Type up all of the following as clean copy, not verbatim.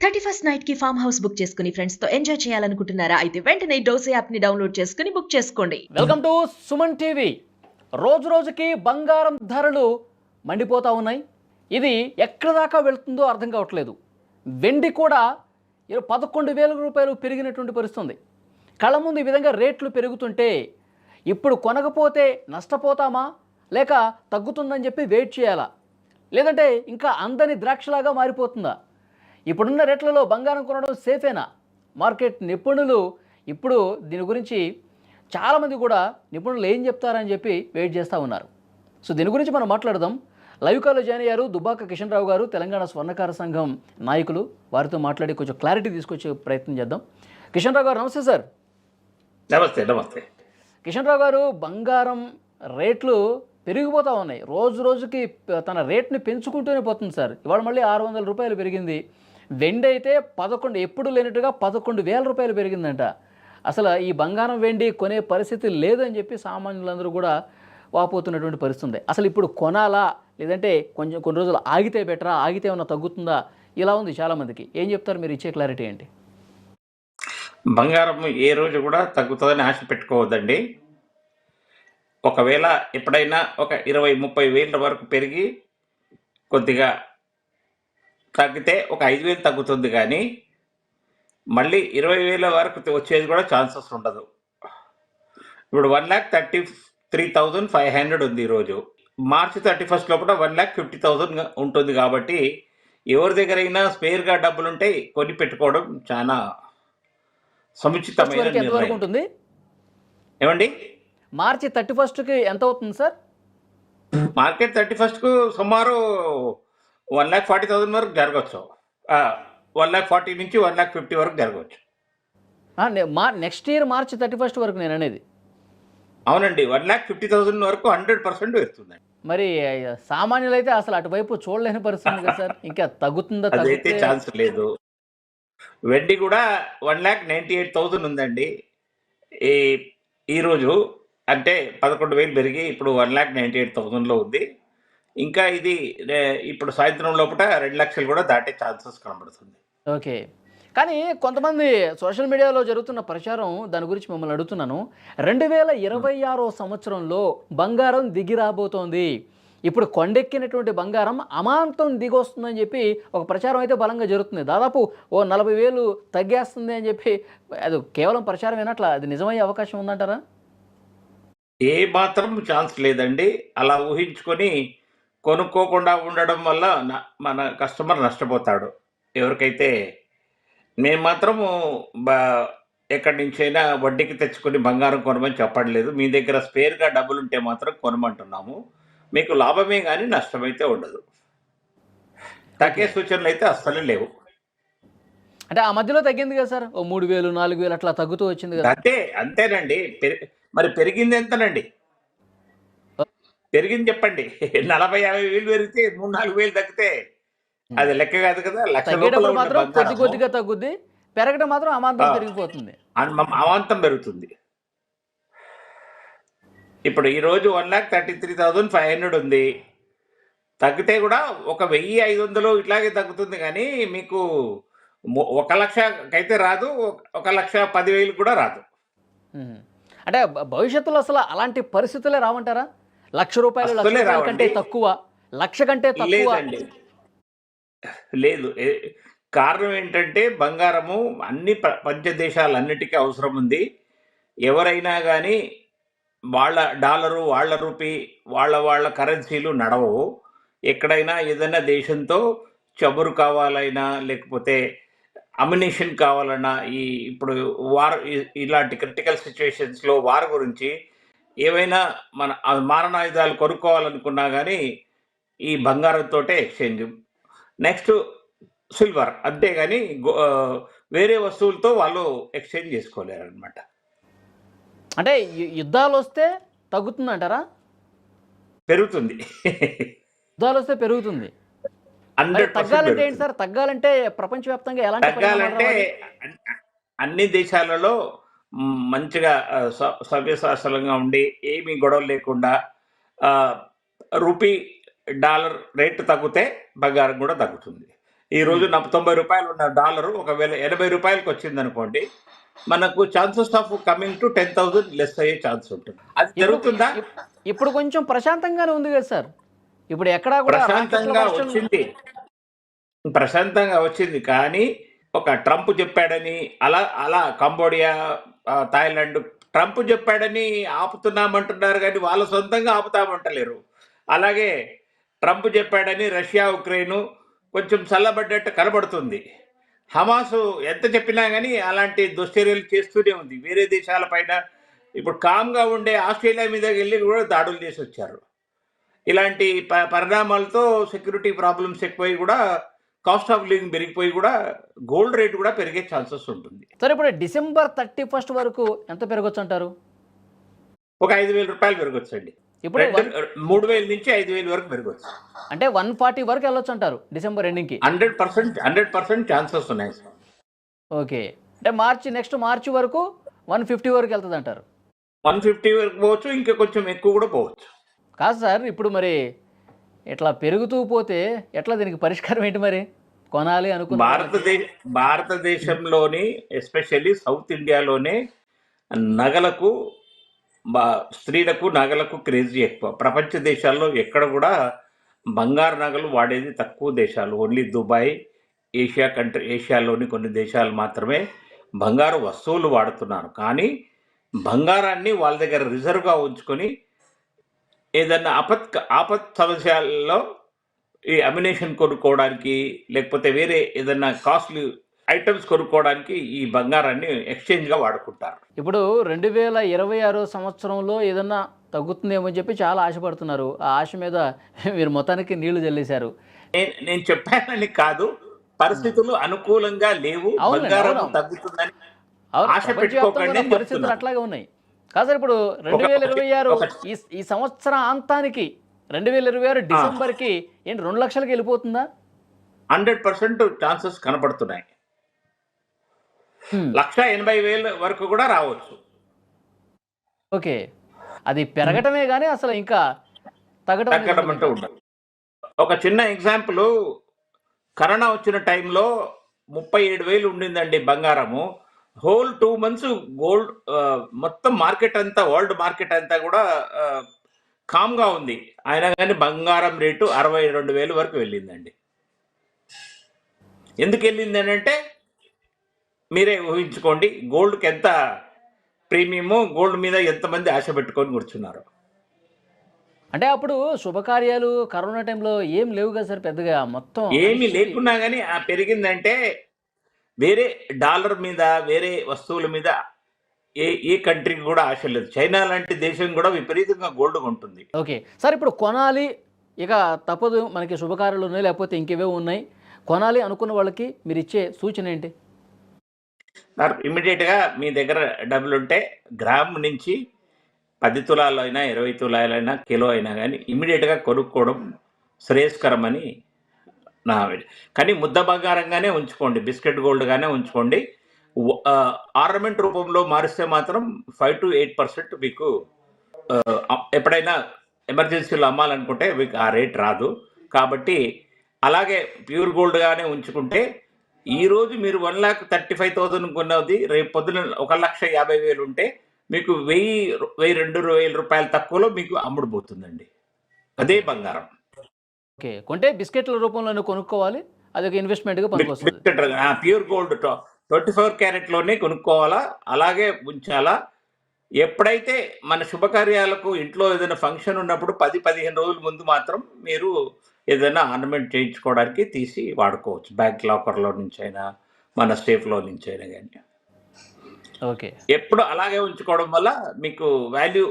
31st night కి farm house book చేసుకుని friends తో ఎంజాయ్ చేయాలనుకుంటున్నారా? అయితే వెంటనే డోసే యాప్ ని డౌన్లోడ్ చేసుకుని బుక్ చేసుకోండి. Welcome to Suman TV. రోజు రోజుకి బంగారం ధరలు మండిపోతూ ఉన్నాయి. ఇది ఎక్కడ దాకా వెళ్తుందో అర్థం కావట్లేదు. వెండి కూడా 11,000 రూపాయలు పెరిగినటువంటి పరిస్థితుంది. కళ్ళ ముందు ఈ విధంగా రేట్లు పెరుగుతుంటే ఇప్పుడు కొనకపోతే నష్టపోతామా, లేక తగ్గుతుందని చెప్పి వెయిట్ చేయాలా, లేదంటే ఇంకా అందని ద్రాక్షలాగా మారిపోతుందా? ఇప్పుడున్న రేట్లలో బంగారం కొనడం సేఫేనా? మార్కెట్ నిపుణులు ఇప్పుడు దీని గురించి చాలామంది కూడా నిపుణులు ఏం చెప్తారని చెప్పి వెయిట్ చేస్తూ ఉన్నారు. సో దీని గురించి మనం మాట్లాడదాం. లైవ్ కాల్లో జాయిన్ అయ్యారు దుబ్బాక కిషన్ రావు గారు, తెలంగాణ స్వర్ణకార సంఘం నాయకులు. వారితో మాట్లాడి కొంచెం క్లారిటీ తీసుకొచ్చే ప్రయత్నం చేద్దాం. కిషన్ రావు గారు నమస్తే సార్. నమస్తే. నమస్తే కిషన్ రావు గారు, బంగారం రేట్లు పెరిగిపోతూ ఉన్నాయి. రోజు రోజుకి తన రేట్ని పెంచుకుంటూనే పోతుంది సార్. ఇవాళ మళ్ళీ 600 రూపాయలు పెరిగింది. వెండి అయితే 11 ఎప్పుడు లేనట్టుగా 11,000 రూపాయలు పెరిగిందంట. అసలు ఈ బంగారం వెండి కొనే పరిస్థితి లేదని చెప్పి సామాన్యులందరూ కూడా వాపోతున్నటువంటి పరిస్థితి ఉంది. అసలు ఇప్పుడు కొనాలా, లేదంటే కొన్ని రోజులు ఆగితే బెటరా, ఆగితే ఏమన్నా తగ్గుతుందా, ఇలా ఉంది చాలామందికి. ఏం చెప్తారు మీరు? ఇచ్చే క్లారిటీ ఏంటి? బంగారం ఏ రోజు కూడా తగ్గుతుందని ఆశ పెట్టుకోవద్దండి. ఒకవేళ ఎప్పుడైనా ఒక 20-30 వేల వరకు పెరిగి కొద్దిగా తగ్గితే ఒక 5,000 తగ్గుతుంది, కానీ మళ్ళీ 20,000 వరకు వచ్చేది కూడా ఛాన్సెస్ ఉండదు. ఇప్పుడు 1,33,500 ఉంది ఈరోజు. మార్చి 31 లోపల 1,50,000 ఉంటుంది. కాబట్టి ఎవరి దగ్గరైనా స్పేర్గా డబ్బులు ఉంటే కొని పెట్టుకోవడం చాలా సముచితమైన నిర్ణయం. ఉంటుంది ఏమండి, మార్చి 31కి ఎంత అవుతుంది సార్? మార్కెట్ 31కు సుమారు 1,40,000 వరకు జరగవచ్చు. 1,40,000 నుంచి 1,50,000 వరకు జరగవచ్చు. నెక్స్ట్ ఇయర్ మార్చి 31 వరకు నేను అనేది. అవునండి, 1,50,000 వరకు 100% వేస్తుందండి. మరి సామాన్యులైతే అసలు అటువైపు చూడలేని పరిస్థితి కదా సార్. ఇంకా తగ్గుతుందా? అదైతే ఛాన్స్ లేదు. వెండి కూడా 1,98,000 ఉందండి ఈరోజు. అంటే 11,000 పెరిగి ఇప్పుడు 1,98,000లో ఉంది. ఇంకా ఇది ఇప్పుడు సాయంత్రం లోపల 2 లక్షలు కూడా దాటే ఛాన్సెస్ కనబడుతుంది. ఓకే. కానీ కొంతమంది సోషల్ మీడియాలో జరుగుతున్న ప్రచారం, దాని గురించి మిమ్మల్ని అడుగుతున్నాను. 2026 సంవత్సరంలో బంగారం దిగి రాబోతోంది, ఇప్పుడు కొండెక్కినటువంటి బంగారం అమాంతం దిగొస్తుందని చెప్పి ఒక ప్రచారం అయితే బలంగా జరుగుతుంది. దాదాపు 40,000 తగ్గేస్తుంది అని చెప్పి. అది కేవలం ప్రచారం అయినట్ల అది నిజమయ్యే అవకాశం ఉందంటారా? ఏ మాత్రం ఛాన్స్ లేదండి. అలా ఊహించుకొని కొనుక్కోకుండా ఉండడం వల్ల మన కస్టమర్ నష్టపోతాడు. ఎవరికైతే మేము మాత్రము ఎక్కడి నుంచైనా వడ్డీకి తెచ్చుకొని బంగారం కొనమని చెప్పట్లేదు. మీ దగ్గర స్పేర్గా డబ్బులు ఉంటే మాత్రం కొనమంటున్నాము. మీకు లాభమే కానీ నష్టమైతే ఉండదు. తగ్గే సూచనలు అయితే అస్సలే లేవు. అంటే ఆ మధ్యలో తగ్గింది కదా సార్, 3,000 4,000 అట్లా తగ్గుతూ వచ్చింది కదా. అంతేనండి. మరి పెరిగింది ఎంతనండి? పెరిగింది చెప్పండి. 40,000-50,000 పెరిగితే 3-4,000 తగ్గితే అది లెక్క కాదు కదా. మాత్రం కొద్దిగా తగ్గుద్ది, పెరగడం మాత్రం అమాంతం పెరిగిపోతుంది, అమాంతం పెరుగుతుంది. ఇప్పుడు ఈరోజు 1,33,500 ఉంది. తగ్గితే కూడా ఒక 1,500 ఇట్లాగే తగ్గుతుంది, కానీ మీకు 1,00,000 రాదు, 1,10,000 కూడా రాదు. అంటే భవిష్యత్తులో అసలు అలాంటి పరిస్థితులే రావంటారా? 1,00,000 రూపాయలు, 1,00,000 రూపాయల కంటే తక్కువ, 1,00,000 కంటే తక్కువ లేదు. కారణం ఏంటంటే బంగారము అన్ని ప్రపంచ దేశాలన్నిటికీ అవసరం ఉంది. ఎవరైనా కానీ వాళ్ళ డాలరు, వాళ్ళ రూపీ, వాళ్ళ కరెన్సీలు నడవవు. ఎక్కడైనా ఏదైనా దేశంతో చమురు కావాలైనా, లేకపోతే అమ్యునిషన్ కావాలన్నా, ఇప్పుడు ఇలాంటి క్రిటికల్ సిచ్యువేషన్స్లో వార్ గురించి ఏవైనా మన మారణాయుధాలు కొనుక్కోవాలనుకున్నా కానీ ఈ బంగారంతో ఎక్స్చేంజ్. నెక్స్ట్ సిల్వర్, అంతేగాని వేరే వస్తువులతో వాళ్ళు ఎక్స్చేంజ్ చేసుకోలేరు అనమాట. అంటే యుద్ధాలు వస్తే తగ్గుతుందంటారా? పెరుగుతుంది. యుద్ధాలు వస్తే పెరుగుతుంది. తగ్గాలంటే ఏంటి సార్? తగ్గాలంటే ప్రపంచవ్యాప్తంగా ఎలాంటి తగ్గాలంటే అన్ని దేశాలలో మంచిగా సవ్యసాచలంగా ఉండి ఏమీ గొడవలు లేకుండా రూపీ డాలర్ రేటు తగ్గితే బంగారం కూడా తగ్గుతుంది. ఈరోజు 90 రూపాయలు ఉన్న డాలరు ఒకవేళ 80 రూపాయలకి వచ్చిందనుకోండి, మనకు chances of coming to 10,000 less అయ్యే ఛాన్స్ ఉంటుంది. అది ఇప్పుడు జరుగుతుందా? ఇప్పుడు కొంచెం ప్రశాంతంగానే ఉంది కదా సార్. ఇప్పుడు ఎక్కడా కూడా రాకెట్ల ప్రశాంతంగా వర్షం. వచ్చింది. ప్రశాంతంగా వచ్చింది. కానీ ఒక ట్రంప్ చెప్పాడని అలా అలా కంబోడియా, థాయిలాండ్ ట్రంప్ చెప్పాడని ఆపుతున్నామంటున్నారు గానీ, వాళ్ళ సొంతంగా ఆపుతామంటలేరు. అలాగే ట్రంప్ చెప్పాడని రష్యా, ఉక్రెయిన్ కొంచెం చల్లబడ్డట్టు కనబడుతుంది. హమాసు ఎంత చెప్పినా గానీ అలాంటి దుశ్చర్యలు చేస్తూనే ఉంది. వేరే దేశాలపైన ఇప్పుడు కామ్‌గా ఉండే ఆస్ట్రేలియా మీదకెళ్ళి కూడా దాడులు చేసొచ్చారు. ఇలాంటి పరిణామాలతో సెక్యూరిటీ ప్రాబ్లమ్స్ ఎక్కువై కూడా కాస్ట్ ఆఫ్ లివింగ్ పెరిగిపోయి కూడా గోల్డ్ రేట్ కూడా పెరిగే ఛాన్సెస్ ఉంటుంది. సరే ఇప్పుడు డిసెంబర్ 31 వరకు ఎంత పెరగొచ్చు అంటారు? ఒక 5,000 రూపాయలు పెరగొచ్చండి. ఇప్పుడు 3,000 నుంచి 5,000 వరకు పెరగొచ్చు. అంటే 140 వరకు వెళ్ళొచ్చు అంటారు డిసెంబర్ ఎండింగ్కి. 100% ఛాన్సెస్ ఉన్నాయి సార్. ఓకే. అంటే నెక్స్ట్ మార్చి వరకు 150 వరకు వెళ్తుంది అంటారు. 150 వరకు పోవచ్చు, ఇంకా కొంచెం ఎక్కువ కూడా పోవచ్చు. కాదు సార్, ఇప్పుడు మరి ఇట్లా పెరుగుతూ పోతే ఎట్లా, దీనికి పరిష్కారం ఏంటి మరి? కొనాలి అనుకున్న భారతదేశంలోని ఎస్పెషల్లీ సౌత్ ఇండియాలోనే నగలకు స్త్రీలకు నగలకు క్రేజీ ఎక్కువ. ప్రపంచ దేశాల్లో ఎక్కడ కూడా బంగారు నగలు వాడేది తక్కువ దేశాలు. ఓన్లీ దుబాయ్, ఏషియాలోని కొన్ని దేశాలు మాత్రమే బంగారు వస్తువులు వాడుతున్నారు. కానీ బంగారాన్ని వాళ్ళ దగ్గర రిజర్వ్గా ఉంచుకొని ఏదన్నా ఆపత్ సమస్యల్లో ఈ అమ్యునేషన్ కొనుక్కోవడానికి, లేకపోతే వేరే ఏదన్నా కాస్ట్లీ ఐటమ్స్ కొనుక్కోవడానికి ఈ బంగారాన్ని ఎక్స్చేంజ్గా వాడుకుంటారు. ఇప్పుడు 2026 సంవత్సరంలో ఏదన్నా తగ్గుతుందేమో అని చెప్పి చాలా ఆశపడుతున్నారు. ఆ ఆశ మీద మీరు మొత్తానికి నీళ్లు జల్లేశారు. నేను చెప్పానని కాదు, పరిస్థితులు అనుకూలంగా లేవు, బంగారం తగ్గుతుందని ఆశ పెట్టుకోకండి అని పరిస్థితులు చెప్తున్నాను. అట్లాగే ఉన్నాయి. కాదు సార్, ఇప్పుడు 2026 ఈ సంవత్సరం అంతానికి 2026 డిసెంబర్కి ఏంటి 2 లక్షలకి వెళ్ళిపోతుందా? 100% ఛాన్సెస్ కనపడుతున్నాయి. 1,80,000 వరకు కూడా రావచ్చు. ఓకే. అది పెరగటమే కానీ అసలు ఇంకా తగ్గడం అంటూ ఉండదు. ఒక చిన్న ఎగ్జాంపుల్, కరోనా వచ్చిన టైంలో 37,000 ఉండిందండి బంగారము. హోల్ 2 months గోల్డ్ మొత్తం మార్కెట్ అంతా, వరల్డ్ మార్కెట్ అంతా కూడా కామ్గా ఉంది. అయినా కానీ బంగారం రేటు 62,000 వరకు వెళ్ళిందండి. ఎందుకు వెళ్ళింది అని అంటే మీరే ఊహించుకోండి, గోల్డ్కి ఎంత ప్రీమియము, గోల్డ్ మీద ఎంతమంది ఆశ పెట్టుకొని కూర్చున్నారు. అంటే అప్పుడు శుభకార్యాలు కరోనా టైంలో ఏం లేవు కదా సార్, పెద్దగా మొత్తం ఏమీ లేకున్నా కానీ పెరిగిందంటే వేరే డాలర్ మీద, వేరే వస్తువుల మీద ఏ కంట్రీకి కూడా ఆశ లేదు. చైనా లాంటి దేశం కూడా విపరీతంగా గోల్డ్ కొంటుంది. ఓకే సార్, ఇప్పుడు కొనాలి, ఇక తప్పదు, మనకి శుభకార్యాలు ఉన్నాయి లేకపోతే ఇంకేవే ఉన్నాయి, కొనాలి అనుకున్న వాళ్ళకి మీరు ఇచ్చే సూచన ఏంటి? ఇమ్మీడియట్గా మీ దగ్గర డబ్బులు ఉంటే గ్రామ్ నుంచి 10 తులాలు అయినా 20 తులాలైనా కిలో అయినా కానీ ఇమ్మీడియట్గా కొనుక్కోవడం శ్రేయస్కరమని నా. కానీ ముద్ద బంగారంగానే ఉంచుకోండి, బిస్కెట్ గోల్డ్గానే ఉంచుకోండి. ఆర్నమెంట్ రూపంలో మారిస్తే మాత్రం 5 to 8% మీకు ఎప్పుడైనా ఎమర్జెన్సీలో అమ్మాలనుకుంటే మీకు ఆ రేట్ రాదు. కాబట్టి అలాగే ప్యూర్ గోల్డ్గానే ఉంచుకుంటే ఈరోజు మీరు 1,35,000 కొన్నది రేపు పొద్దున 1,50,000 ఉంటే మీకు 1,000-2,000 రూపాయలు తక్కువలో మీకు అమ్ముడుపోతుందండి అదే బంగారం. ఓకే, కొంటే బిస్కెట్ల రూపంలోనే కొనుక్కోవాలి, అది ఒక ఇన్వెస్ట్మెంట్గా పనికొస్తుంది. ప్యూర్ గోల్డ్ 24 క్యారెట్లోనే కొనుక్కోవాలా, అలాగే ఉంచాలా. ఎప్పుడైతే మన శుభకార్యాలకు ఇంట్లో ఏదైనా ఫంక్షన్ ఉన్నప్పుడు 10-15 రోజుల ముందు మాత్రం మీరు ఏదైనా ఆర్నమెంట్ చేయించుకోవడానికి తీసి వాడుకోవచ్చు. బ్యాంక్ లాకర్లో నుంచి అయినా, మన సేఫ్లో నుంచి అయినా కానీ. ఓకే, ఎప్పుడు అలాగే ఉంచుకోవడం వల్ల మీకు వాల్యూ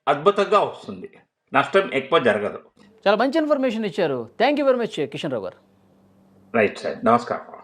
అద్భుతంగా వస్తుంది, నష్టం ఎక్కువ జరగదు. చాలా మంచి ఇన్ఫర్మేషన్ ఇచ్చారు. Thank you very much Kishan Rao garu. Right sir, నమస్కారం.